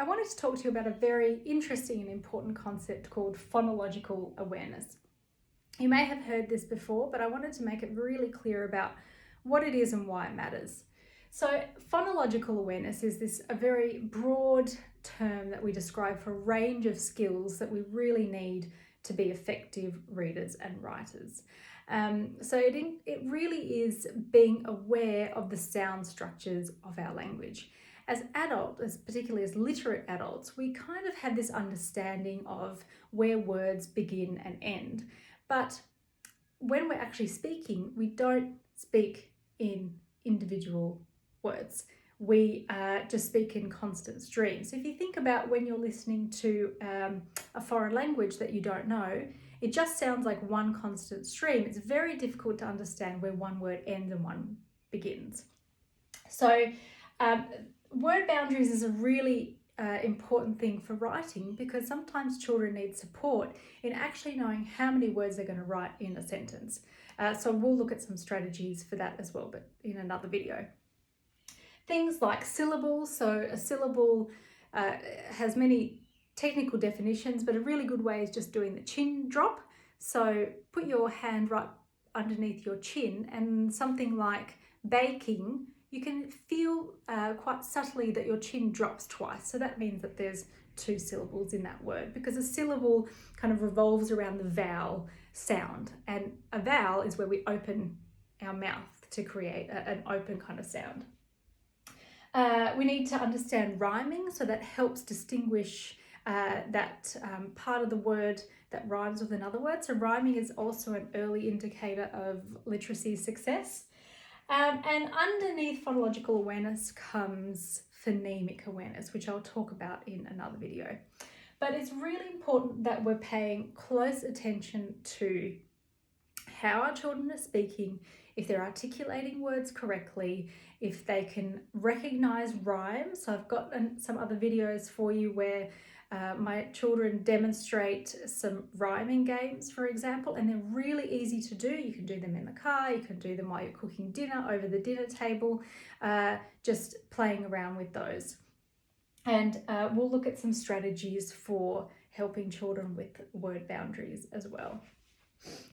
I wanted to talk to you about a very interesting and important concept called phonological awareness. You may have heard this before, but I wanted to make it really clear about what it is and why it matters. So phonological awareness is a very broad term that we describe for a range of skills that we really need to be effective readers and writers. So it really is being aware of the sound structures of our language. As adults, particularly as literate adults, we kind of have this understanding of where words begin and end. But when we're actually speaking, we don't speak in individual words. We just speak in constant streams. So if you think about when you're listening to a foreign language that you don't know, it just sounds like one constant stream. It's very difficult to understand where one word ends and one begins. So word boundaries is a really important thing for writing, because sometimes children need support in actually knowing how many words they're going to write in a sentence. So we'll look at some strategies for that as well, but in another video. Things like syllables. So a syllable has many technical definitions, but a really good way is just doing the chin drop. So put your hand right underneath your chin, and something like baking, you can feel quite subtly that your chin drops twice. So that means that there's two syllables in that word, because a syllable kind of revolves around the vowel sound, and a vowel is where we open our mouth to create an open kind of sound. We need to understand rhyming, so that helps distinguish that part of the word that rhymes with another word. So rhyming is also an early indicator of literacy success. And underneath phonological awareness comes phonemic awareness, which I'll talk about in another video. But it's really important that we're paying close attention to how our children are speaking, if they're articulating words correctly, if they can recognize rhymes. So I've got some other videos for you where my children demonstrate some rhyming games, for example, and they're really easy to do. You can do them in the car, you can do them while you're cooking dinner, over the dinner table, just playing around with those. And we'll look at some strategies for helping children with word boundaries as well.